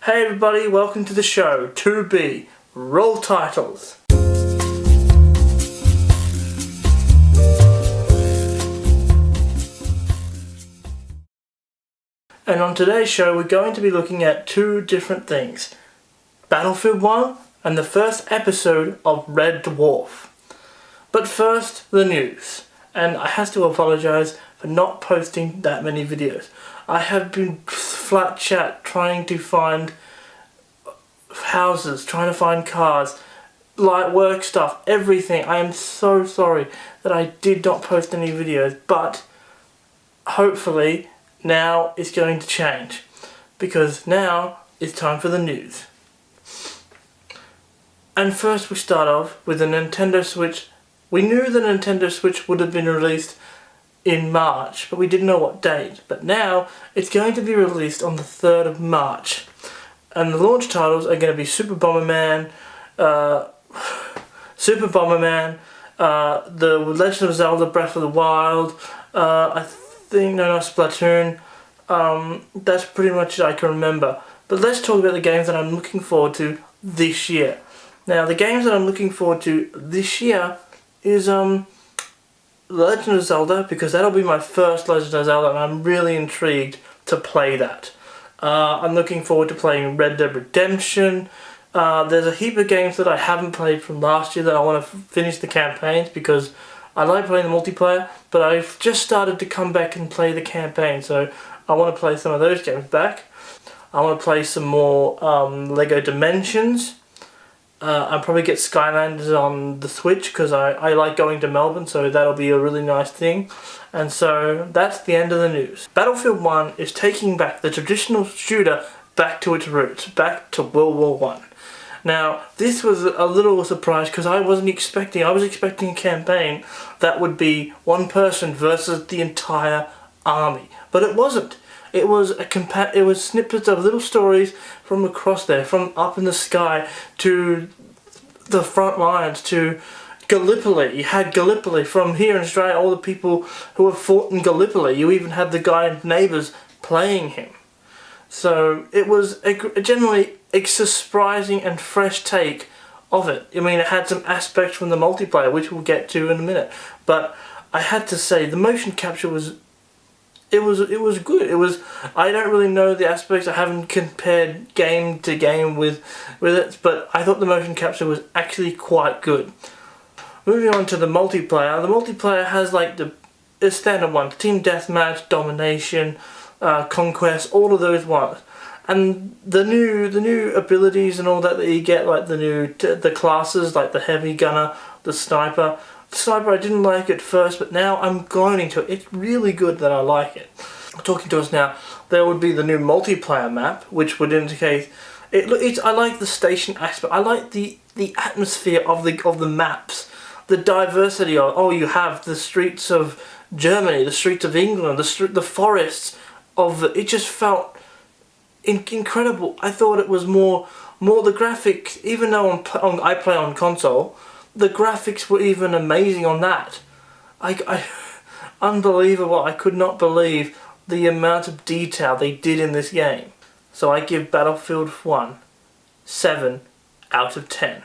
Hey everybody, welcome to the show. 2B, roll titles. And on today's show we're going to be looking at two different things. Battlefield 1 and the first episode of Red Dwarf. But first, the news. And I have to apologise for not posting that many videos. I have been flat chat trying to find houses, trying to find cars, light work stuff, everything. I am so sorry that I did not post any videos, but hopefully now it's going to change, because now it's time for the news. And first we start off with the Nintendo Switch. We knew the Nintendo Switch would have been released in March, but we didn't know what date. But now it's going to be released on the 3rd of March. And the launch titles are going to be Super Bomberman, The Legend of Zelda Breath of the Wild, Splatoon. That's pretty much it I can remember. But let's talk about the games that I'm looking forward to this year. Now, the games that I'm looking forward to this year is Legend of Zelda, because that'll be my first Legend of Zelda and I'm really intrigued to play that. I'm looking forward to playing Red Dead Redemption. There's a heap of games that I haven't played from last year that I want to finish the campaigns, because I like playing the multiplayer, but I've just started to come back and play the campaign, so I want to play some of those games back. I want to play some more Lego Dimensions. I'll probably get Skylanders on the Switch, because I like going to Melbourne, so that'll be a really nice thing. And so that's the end of the news. Battlefield 1 is taking back the traditional shooter back to its roots, back to World War I. Now, this was a little surprise, because I was expecting a campaign that would be one person versus the entire army. But it wasn't. It was snippets of little stories from across there, from up in the sky to the front lines to Gallipoli. You had Gallipoli from here in Australia, all the people who have fought in Gallipoli. You even had the guy in Neighbours playing him. So it was generally a surprising and fresh take of it. I mean, it had some aspects from the multiplayer, which we'll get to in a minute. But I had to say, the motion capture was... It was good. I don't really know the aspects. I haven't compared game to game with it, but I thought the motion capture was actually quite good. Moving on to the multiplayer. The multiplayer has like the standard ones: team deathmatch, domination, conquest, all of those ones. And the new abilities and all that you get, like the classes, like the heavy gunner, the sniper. Sniper, I didn't like it first, but now I'm going into it. It's really good that I like it. Talking to us now, there would be the new multiplayer map, which would indicate I like the station aspect. I like the atmosphere of the maps, the diversity of. You have the streets of Germany, the streets of England, the forests of. It just felt incredible. I thought it was more the graphics, even though I play on console. The graphics were even amazing on that. Unbelievable. I could not believe the amount of detail they did in this game. So I give Battlefield 1 7 out of 10.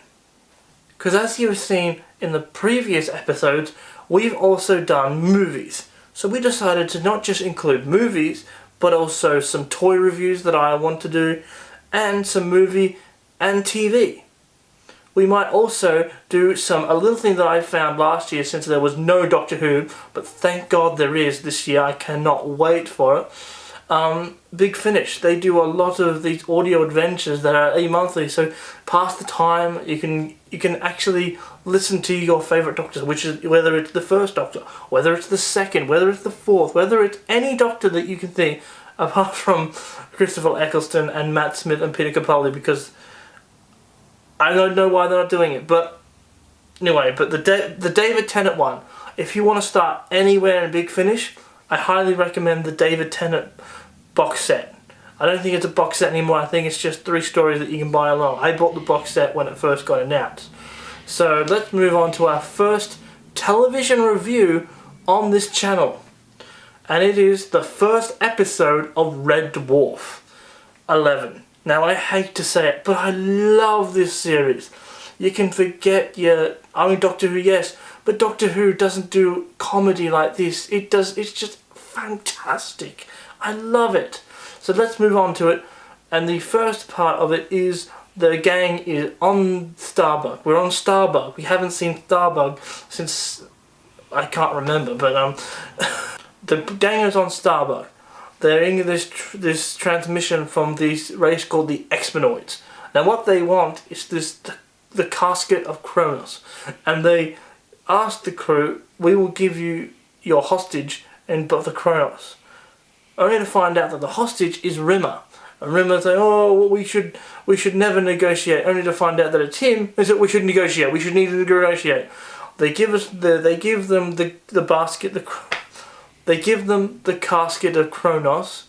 Because as you've seen in the previous episodes, we've also done movies. So we decided to not just include movies, but also some toy reviews that I want to do, and some movie and TV. We might also do a little thing that I found last year, since there was no Doctor Who, but thank God there is this year. I cannot wait for it. Big Finish. They do a lot of these audio adventures that are monthly, so pass the time. You can actually listen to your favourite Doctor, which is whether it's the first Doctor, whether it's the second, whether it's the fourth, whether it's any Doctor that you can think, apart from Christopher Eccleston and Matt Smith and Peter Capaldi, because I don't know why they're not doing it, but anyway. But the David Tennant one, if you want to start anywhere in Big Finish, I highly recommend the David Tennant box set. I don't think it's a box set anymore. I think it's just 3 stories that you can buy along. I bought the box set when it first got announced. So let's move on to our first television review on this channel, and it is the first episode of Red Dwarf 11. Now I hate to say it, but I love this series. You can forget Doctor Who, yes, but Doctor Who doesn't do comedy like this. It's just fantastic. I love it. So let's move on to it. And the first part of it is the gang is on Starbug. We're on Starbug. We haven't seen Starbug since I can't remember, but the gang is on Starbug. They're in this transmission from this race called the Expanoids. Now what they want is the casket of Kronos, and they ask the crew, "We will give you your hostage and the Kronos," only to find out that the hostage is Rimmer. And Rimmer say, "Oh, well, we should never negotiate," only to find out that it's him. They said, "We should negotiate. We should need to negotiate." They give them the basket. They give them the casket of Kronos,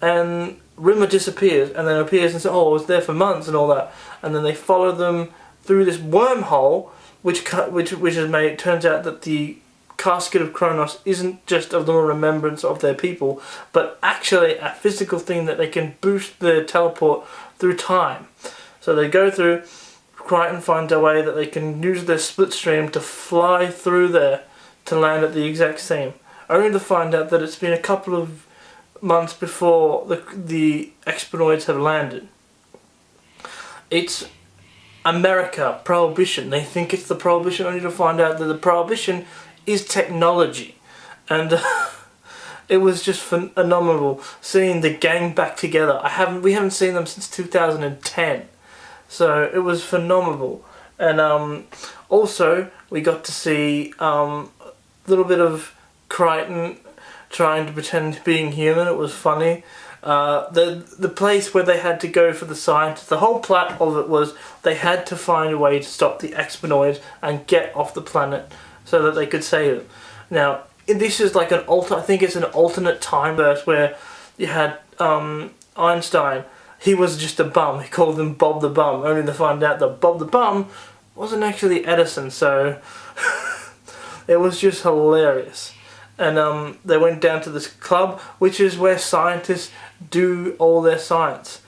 and Rimmer disappears and then appears and says, "Oh, I was there for months," and all that. And then they follow them through this wormhole, which has made it turns out that the casket of Kronos isn't just a little remembrance of their people, but actually a physical thing that they can boost their teleport through time. So they go through. Crichton finds a way that they can use their split stream to fly through there to land at the exact same. Only to find out that it's been a couple of months before the Expanoids have landed. It's America, Prohibition. They think it's the Prohibition, only to find out that the Prohibition is technology. And it was just phenomenal seeing the gang back together. We haven't seen them since 2010. So it was phenomenal. And also we got to see a little bit of Crichton trying to pretend being human. It was funny. The place where they had to go for the scientists, the whole plot of it was they had to find a way to stop the Expanoids and get off the planet so that they could save them. Now this is like I think it's an alternate time verse where you had Einstein. He was just a bum. He called him Bob the Bum, only to find out that Bob the Bum wasn't actually Edison, so it was just hilarious. And they went down to this club, which is where scientists do all their science.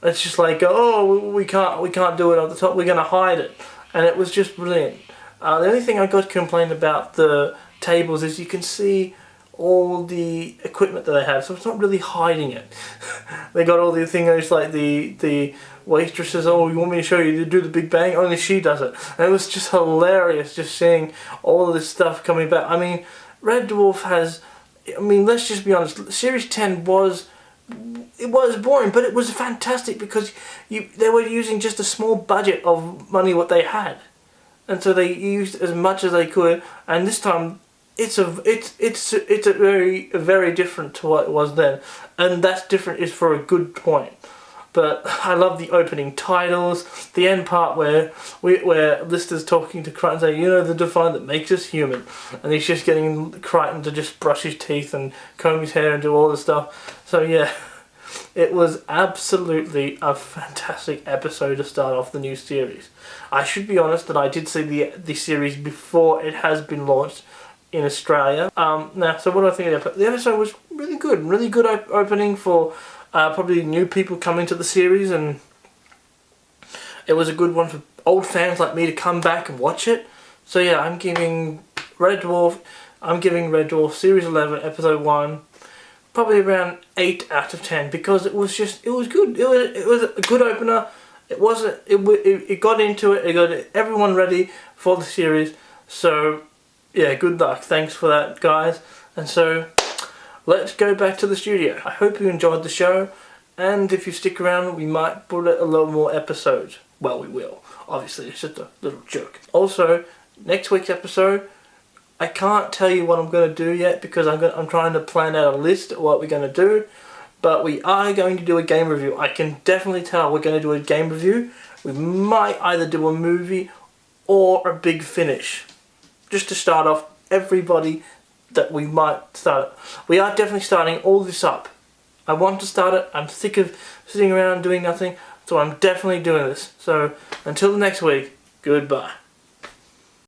It's just like, "Oh, we can't do it on the top, we're going to hide it." And it was just brilliant. The only thing I got to complain about the tables is you can see all the equipment that they have, so it's not really hiding it. They got all the things like the waitresses, "Oh, you want me to show you to do the Big Bang?" Only she does it. And it was just hilarious just seeing all of this stuff coming back. I mean, Red Dwarf has, let's just be honest, Series 10 was boring, but it was fantastic because they were using just a small budget of money what they had. And so they used as much as they could, and this time it's a very different to what it was then, and that's different is for a good point. But I love the opening titles, the end part where Lister's talking to Crichton saying, "You know the divine that makes us human," and he's just getting Crichton to just brush his teeth and comb his hair and do all this stuff. So yeah, it was absolutely a fantastic episode to start off the new series. I should be honest that I did see the series before it has been launched in Australia. Now, so what do I think of the episode? Was really good opening for probably new people coming to the series, and it was a good one for old fans like me to come back and watch it. So yeah, I'm giving Red Dwarf Series 11 Episode 1 probably around 8 out of 10 because it was good. It was a good opener. It got into it. It got everyone ready for the series. So yeah, good luck. Thanks for that, guys. And so let's go back to the studio. I hope you enjoyed the show, and if you stick around, we might put a lot more episodes. Well, we will. Obviously, it's just a little joke. Also, next week's episode, I can't tell you what I'm going to do yet because I'm trying to plan out a list of what we're going to do. But we are going to do a game review. I can definitely tell we're going to do a game review. We might either do a movie or a big finish. Just to start off, everybody that we might start it. We are definitely starting all this up. I want to start it. I'm sick of sitting around doing nothing. So I'm definitely doing this. So until next week, goodbye.